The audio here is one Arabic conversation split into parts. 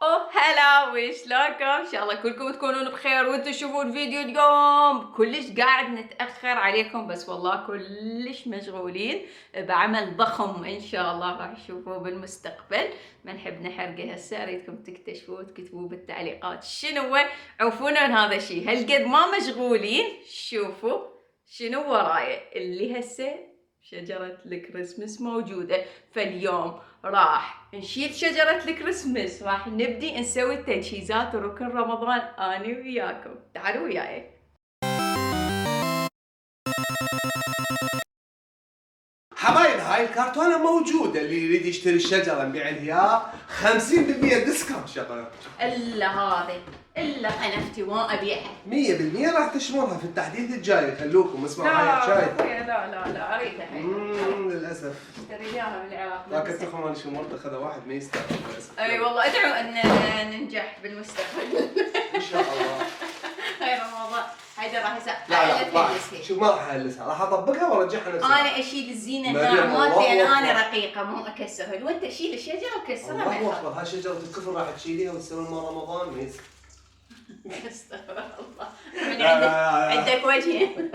هلا وشلونكم؟ ان شاء الله كلكم تكونون بخير وانتم تشوفون فيديو اليوم. كلش قاعد نتاخر عليكم بس والله كلش مشغولين بعمل ضخم ان شاء الله راح تشوفوه بالمستقبل. ما نحب نحرقه هسه، اريدكم تكتشفوه وتكتبوه بالتعليقات شنو هو. عوفونا من هذا الشيء، هالقد ما مشغولين. شوفوا شنو وراي اللي هسه شجرة الكريسماس موجودة. فاليوم راح نشيل شجرة الكريسماس، راح نبدي نسوي تجهيزات ركن رمضان أنا وياكم. تعالوا وياي. حبايب، هاي الكرتونة موجودة، اللي يريد يشتري الشجرة نبيع اياها 50% ديسكاونت شغلة. إلا هذه إلا قنفتي ما أبيعها 100% راح تشمرها في التحديث الجاي. خلوكم اسمعوا هاي الحكاية. لا أريدها هاي. للأسف اشتريناها بالعراق. ذاك التخم انا شمرت اخذ واحد ما يستاهل للأسف. أي والله أدعو أن ننجح بالمستقبل. إن شاء الله. هاي رمضان هيدا راح يصير. لا شوف، ما راح أهلسها، راح أطبقها وأرجعها نفسها. أنا أشيل الزينة الناعمات لأن أنا رقيقة مو أكسرها، وأنت شيل الشجرة وكسرها. الله أكبر، هاي شجرة الكفر راح تشيليها وتسوين مال رمضان ما يصير. استغفر الله. من عندك وجهين.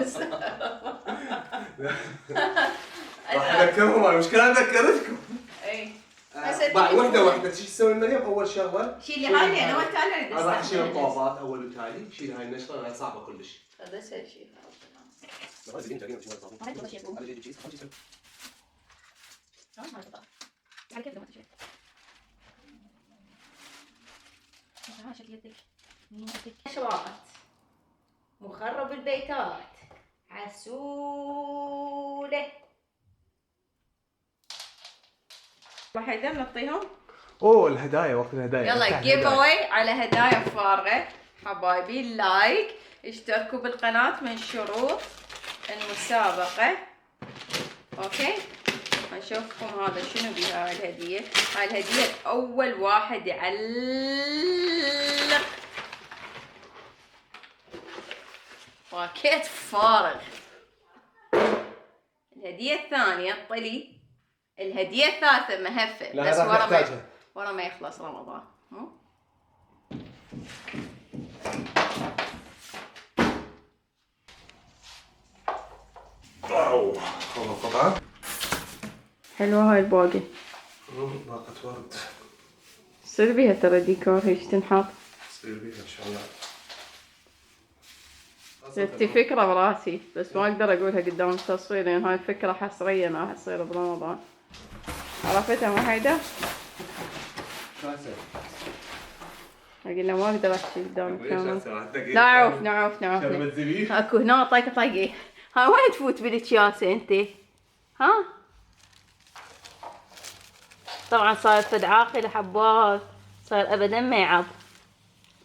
راح أذكرهم، المشكلة ذكرتكم. اي بعد وحدة شو تسوي مريم؟ أول شغلة شيلي هاي لأن أول تالي أريد أنا راح أشيل الطوابات أول وتالي. شيل هاي النشرة، هاي صعبة كلش. هذا أسهل شيء. أشواط مخرب البيتات عسولة. راح يقدر نعطيهم. اوه الهدايا، وقت الهدايا. يلا جيف اواي على هدايا فارغة حبايبي. لايك، اشتركوا بالقناة من شروط المسابقة. اوكي نشوفكم هذا شنو بها هاي الهدية. هاي الهدية اول واحد يعلق باكيت فارغ. الهدية الثانية طلي. الهدية الثالثة مهفة بس ورا ما يخلص رمضان. واو طبعا حلوة هاي الباقي. باقة ورد. تصير بيها ترى ديكور هيك تنحط. تصير بيها ان شاء الله. جتي فكرة براسي بس ما اقدر اقولها قدام التصوير لان هاي الفكرة حصريا راح تصير برمضان. عرفتها مو هيدا؟ شو هسه؟ قلنا ما اقدر احكي قدام الكاميرا. نعوف شربت زبيب؟ اكو هنا طاقة طاقي. هاي وين تفوت بالاكياسة انتي؟ ها؟ طبعا صار فد عاقل حبات، صار ابدا ما يعض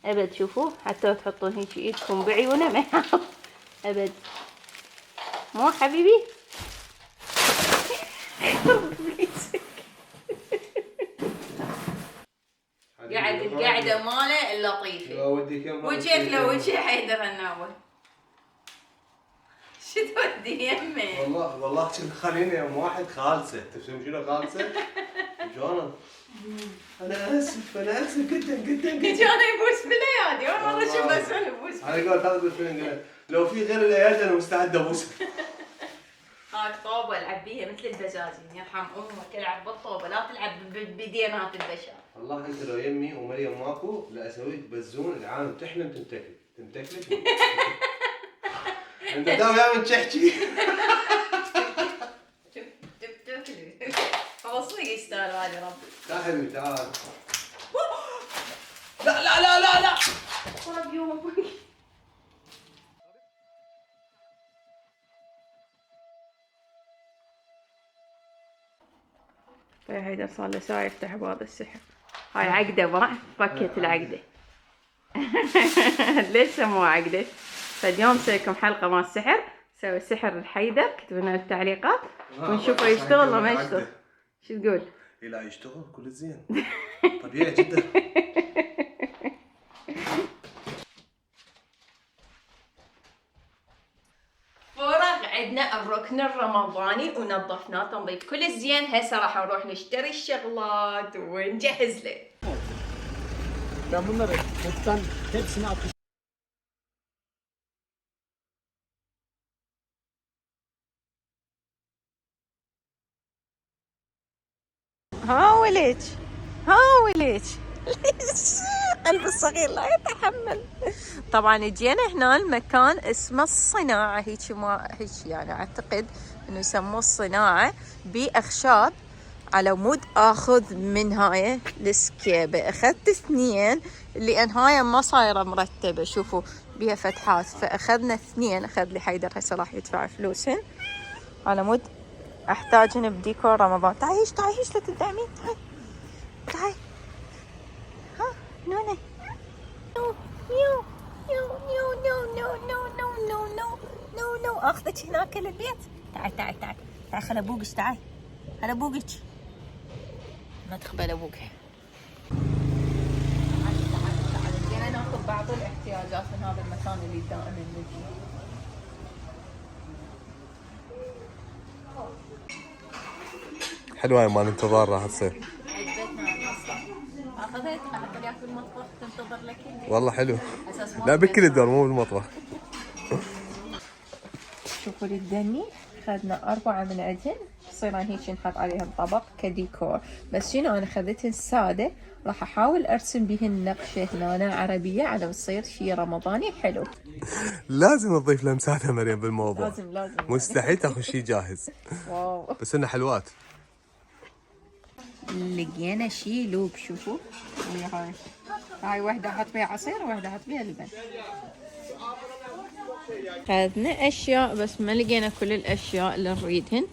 ابد. شوفوا حتى تحطون هيك ايدكم بعيونه ما يعض ابد. مو حبيبي؟ قاعد القعده ماله اللطيفه. وجهك لو وجه حيدر الناول. شو تودي يمي؟ والله كنت خليني يوم واحد خالصه. تفهم شنو خالصه؟ شلون؟ انا اسف جدا. كان يبوس بالايادي. اول مره اشوف اسوي يبوس. انا قلت هذا بالفيلم لو في غير الايادي انا مستعد ابوسها. هاك طوبه العب بيها مثل البزازين. يرحم امك العب بالطوبه، لا تلعب بدينات البشر. والله انت لو يمي ومريم ماكو لا اسويك بزون العالم تحلم تمتكلك. انت دام يا تحكي. خلاص صدق يستاهل هذا ربي. تعال حبيبي تعال. لا خرب يومك. هيدا صار له ساعة يفتح باب السحر. هاي عقدة ما فكت العقدة. ليش سموها عقدة؟ فاليوم نسوي لكم حلقة مال السحر. نسوي سحر الحيدر، اكتبوا لنا بالتعليقات ونشوفه يشتغل ولا ما يشتغل. شو تقول؟ لا يشتغل كل زين. طبيعي جدا. عندنا الركن الرمضاني ونظفناه تنظيف كل زين. هسه راح نروح نشتري الشغلات ونجهز له. Ben bunları toptan hepsini atmışım. هاولج هاولج قلب الصغير لا يتحمل. طبعا جينا هنا المكان اسمه الصناعة، هيك ما هيك يعني اعتقد انه يسموه الصناعة، باخشاب على مود اخذ من هاي السكيبة. اخذت 2 لان هاي ما صايرة مرتبة، شوفوا بيها فتحات، فاخذنا 2. اخذ لي حيدر هسه راح يدفع فلوسهن على مود احتاجن بديكور رمضان. تعي هيش لا تدعمين، تعي ها نوني. نو نيو نو نو نو نو نو نو نو نو نو نو اخذك هناك للبيت. تعي خل ابوقك، تعي خل ابوقك، ما تخبل ابوك. تعال جينا ناخذ بعض الاحتياجات من هذا المكان اللي دائما نجي. حلوة مال انتظار راح تصير. عجبتنا القصة. اخذت خليك وياك بالمطبخ تنتظر لك. والله حلو. لا بكل الدور مو بالمطبخ. شوفوا الدني اخذنا 4 من عندهن، يصيرن هيك نحط عليهم طبق كديكور. بس شنو انا اخذتهن ساده، راح احاول ارسم بهن نقشه هنا عربيه على تصير شي رمضاني حلو. لازم تضيف لمساتها مريم بالموضوع. لازم مستحيل تاخذ شيء جاهز. واو. بس انه حلوات. لقينا شي لوب، شوفوا هاي واحده احط فيها عصير وواحده احط فيها لبن. اخذنا اشياء بس ما لقينا كل الاشياء اللي نريدهن.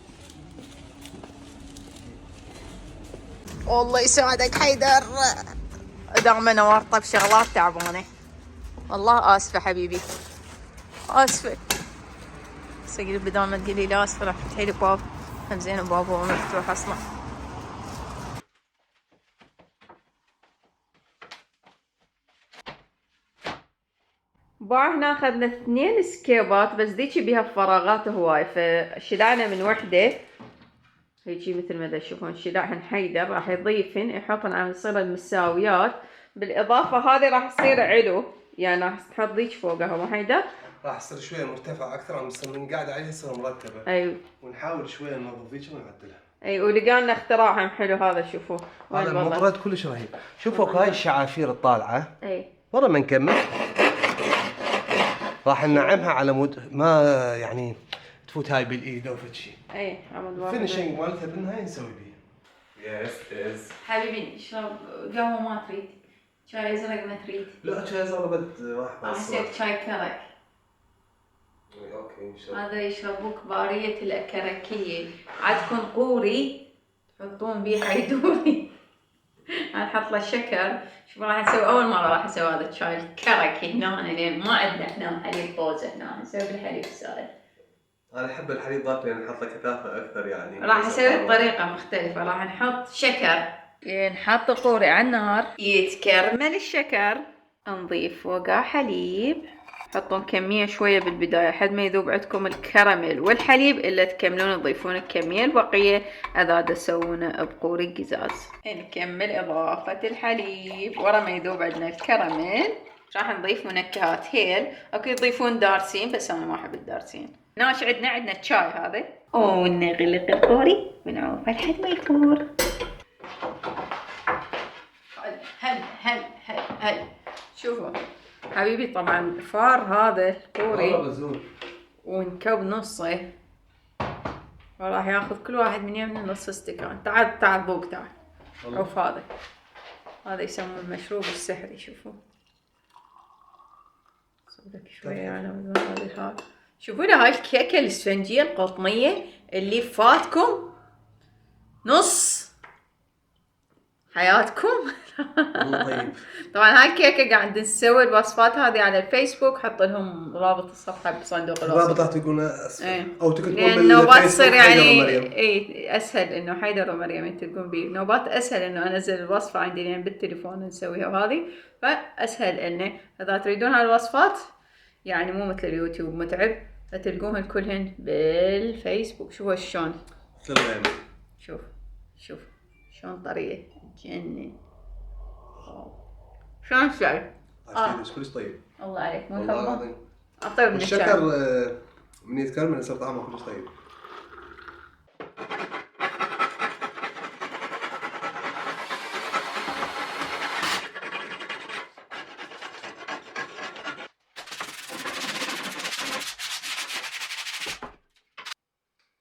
والله يساعدك حيدر، دام انا ورطه بشغلات تعبانه. والله اسفه حبيبي، اسفه. صدق بدال ما تقولي لا اسفه راح تفتحي لي باب. هم زين بابه هو مفتوح اصلا. هنا اخذنا 2 سكيبات، بس ذيك بيها فراغات هواي، فشلعنا من وحده هيجي مثل ما تشوفون. شلعهن حيدر راح يضيفن يحطن على يصير المساويات. بالاضافه هذه راح تصير علو، يعني راح تحط ذيك فوقها مو حيدر؟ راح تصير شويه مرتفعه اكثر، من قاعده عليها تصير مرتبه. ايوه. ونحاول شويه ننظف ذيك ونعدلها. اي ولقانا اختراعهم حلو هذا، شوفوا هذا المبرد كلش رهيب. شوفوا هاي الشعافير الطالعه. اي ورا ما نكمل راح ننعمها على مود ما يعني تفوت هاي بالايد او فد شيء. اي عمود الفينشنج مالتها بالنهايه نسوي بيها. يس حبيبي اشرب قهوه ما تريد؟ شاي ازرق ما تريد؟ لا شاي ازرق بد واحد بس. احسك شاي كرك. اوكي ان شاء الله. هذا يشربوا كباريه الكركيه، عندكم قوري تحطون بيه حيدوري. انا احط له شكر. شوف راح نسوي اول مره راح اسوي هذا الشاي الكركي هنا، لان ما عندنا احنا حليب طوزه هنا، نسوي بالحليب السائل. انا احب الحليب ضارب لان نحط له كثافه اكثر يعني. راح اسوي بطريقه مختلفه، راح نحط شكر، نحط قوري على النار يتكرمل الشكر، نضيف فوقه حليب، حطون كميه شويه بالبدايه لحد ما يذوب عندكم الكراميل والحليب، الا تكملون تضيفون الكميه البقيه اذا تسوونه بقوري قزاز. نكمل اضافه الحليب ورا ما يذوب عندنا الكراميل. راح نضيف منكهات هيل، اكو يضيفون دارسين بس انا ما احب الدارسين. ناش عندنا الشاي هذا، ونغلق القوري ونعوفه لحد ما يفور. هل شوفوا حبيبي، طبعا فار هذا القوري ونكب نصه، وراح ياخذ كل واحد من يمنا نص استكان. تعال ذوق، تعال عوف. هذا يسمونه المشروب السحري. شوفوا صدق شويه على هذا. شوفوا لي هاي الكيكه الاسفنجيه القطنيه اللي فاتكم نص حياتكم. طيب. طبعا هاي الكيكه قاعد نسوي الوصفات هذه على الفيسبوك، حط لهم رابط الصفحه بصندوق الوصف. الرابط تكون اسفل او تكتبون بالنوبات تصير يعني ومريم. اي اسهل انه حيدر ومريم تلقون بيه نوبات، اسهل انه انزل الوصفه عندي لان بالتليفون نسويها وهذه، فاسهل انه اذا تريدون هالوصفات يعني مو مثل اليوتيوب متعب، فتلقوهن كلهن بالفيسبوك. شوفوا شلون شوف شلون طريه تجنن. شلون الشاي؟ عسير كلش طيب. الله عليك مو والله حبه. العظيم. اطيب من الشاي. الشكر من يتكرمل يصير طعمه كلش طيب.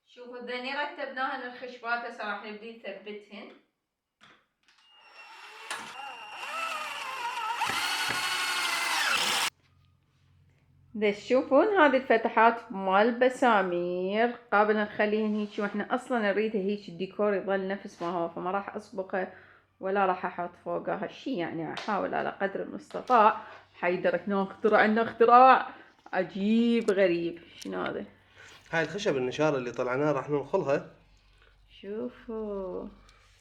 شوفوا ذني رتبناهن الخشبات هسه راح نبدي نثبتهن. تشوفون هذه الفتحات مال بسامير قابل نخليهن هيك، واحنا اصلا نريدها هيك الديكور يظل نفس ما هو، فما راح اصبغه ولا راح احط فوقها هالشي، يعني احاول على قدر المستطاع. حيدر هنا اخترع لنا اختراع عجيب غريب. شنو هذا؟ هاي الخشب النشار اللي طلعناه راح ننخلها. شوفوا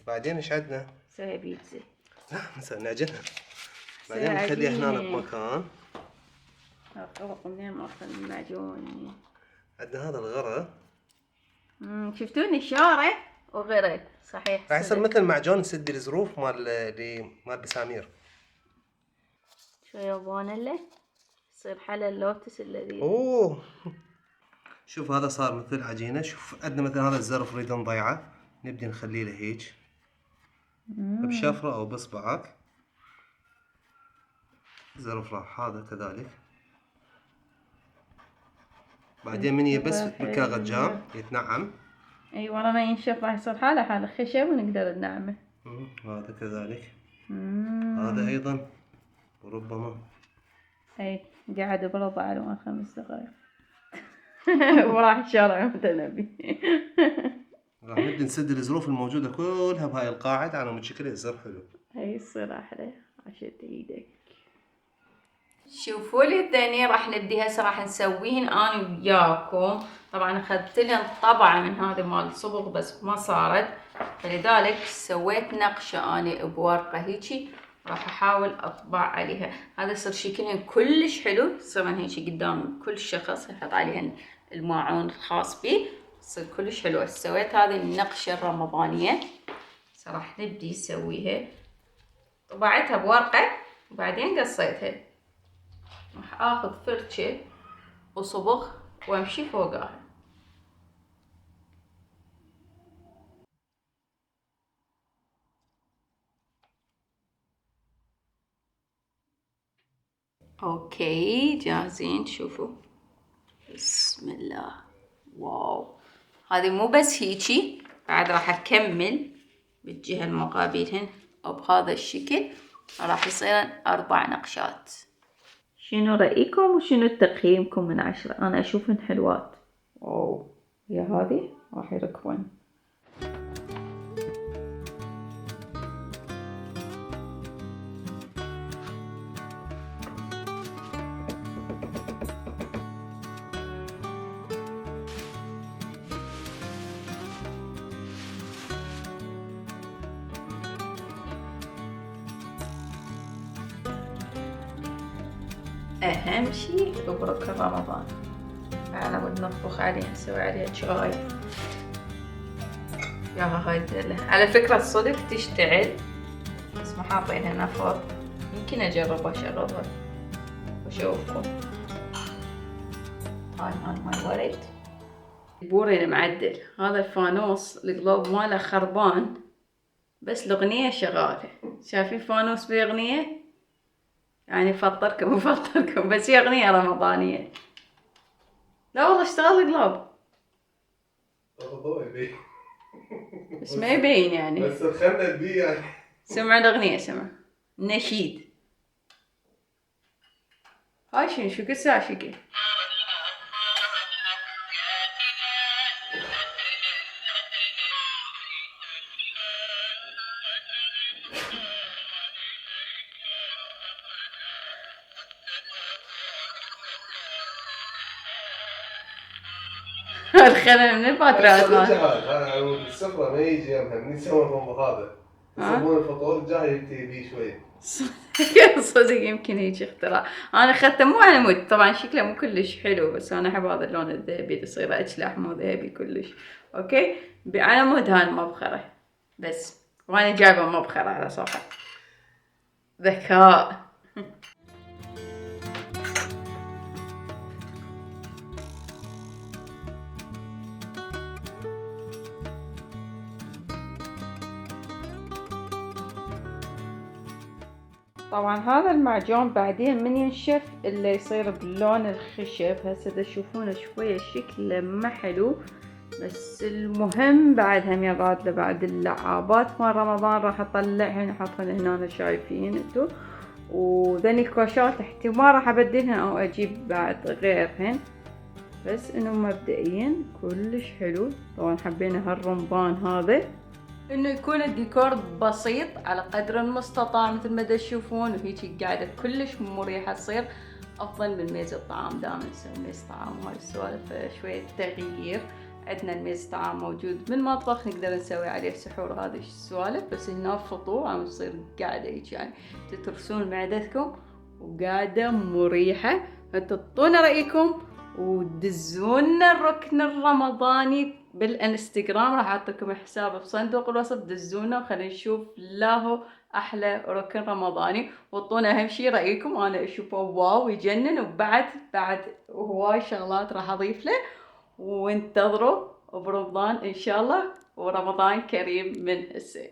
بعدين ايش عندنا؟ نسوي بيتزا. لا نسوي نعجنها. بعدين نخليها هنا بمكان. خلق منين ماخذ المعجون. عندنا هذا الغرة. شفتوا نشارة وغرة صحيح. راح يصير مثل معجون يسد الظروف مال بسامير. شو يبون له؟ يصير حلا اللوتس اللذيذ. اوه شوف هذا صار مثل عجينة. شوف عندنا مثل هذا الزرف نريد نضيعه، نبدي نخليه له هيك بشفرة او باصبعك. زرف راح هذا كذلك. بعدين من يبس بالكاغد جام يتنعم. اي ورا ما ينشف راح يصير حاله خشب ونقدر ننعمه. هذا كذلك. هذا ايضا وربما اي قاعد برضه على 5 دقائق. وراح الشارع متى نبي. راح نبدي نسد الظروف الموجودة كلها بهاي القاعدة على مود شكل يصير حلو. هي يصير احلى عشان ايدك. شوفوا لي الثاني راح نبدي هسه راح نسويهن انا وياكم. طبعا اخذت لهم طبعه من هذه مال صبغ بس ما صارت، فلذلك سويت نقشه انا بورقه هيجي راح احاول اطبع عليها. هذا يصير شكلهن كلش حلو، يصيرن هيجي قدام كل شخص يحط عليهن الماعون الخاص به، تصير كلش حلوه. سويت هذه النقشه الرمضانيه راح نبدي نسويها. طبعتها بورقه وبعدين قصيتها. راح اخذ فرشة وصبغ وامشي فوقها. اوكي جاهزين. شوفوا بسم الله. واو هذه مو بس هيجي، بعد راح اكمل بالجهة المقابلهن وبهذا الشكل راح يصير 4 نقشات. شنو رأيكم وشنو تقييمكم من 10؟ أنا أشوفهن حلوات. واو هي هذه راح يركبون. أهم شي برك رمضان أنا ود نطبخ عليها نسوي عليها شاي. ياها هاي الدلة على فكرة الصدق تشتعل بس ما حاطينها نفط، يمكن أجربها أشغلها وأشوفكم. هاي مال ورد البوري المعدل. هذا الفانوس القلوب ماله خربان بس الأغنية شغالة. شايفين فانوس بأغنية؟ يعني فطركم بس هي أغنية رمضانية. لا والله اشتغل القلاب بس ما يبين يعني. بس خلنا بيه يعني. سمع الأغنية، سمع نشيد. هاي شو قصة شكل. الخلل من الباترات هذا السفرة ما يجي من يسوون المطبخ هذا يسوون الفطور الجاي يبتدي بيه شوية. صدق يمكن هيك اختراع. انا اخذته مو على مود، طبعا شكله مو كلش حلو بس انا احب هذا اللون الذهبي يصير اجلح مو ذهبي كلش. اوكي على مود هاي المبخرة بس، وانا جايبه مبخرة على صفحة. ذكاء طبعا هذا المعجون بعدين من ينشف اللي يصير بلون الخشب. هسه تشوفونه شوية شكله ما حلو، بس المهم بعد هم يغاد بعد اللعابات مال رمضان راح اطلعهن احطهن هنا شايفين انتو. وذني الكوشات احتمال راح ابدلهن او اجيب بعد غيرهن، بس انه مبدئيا كلش حلو. طبعا حبينا هالرمضان هذا انه يكون الديكور بسيط على قدر المستطاع مثل ما تشوفون، وهيجي قاعدة كلش مريحة تصير افضل من ميز الطعام. دائما نسوي ميز طعام وهاي السوالف شوية تغيير. عندنا الميز طعام موجود بالمطبخ نقدر نسوي عليه سحور هذه السوالف، بس هنا فطور عم تصير قاعدة هيك يعني تترسون معدتكم وقاعدة مريحة. فتعطونا رأيكم ودزونا الركن الرمضاني بالانستغرام، راح احط لكم الحساب بصندوق الوصف. دزونا وخلينا نشوف لاهو احلى ركن رمضاني، وعطونا اهم شي رايكم. انا اشوفه واو يجنن، وبعد هواي شغلات راح اضيف له. وانتظروا برمضان ان شاء الله، ورمضان كريم من السي.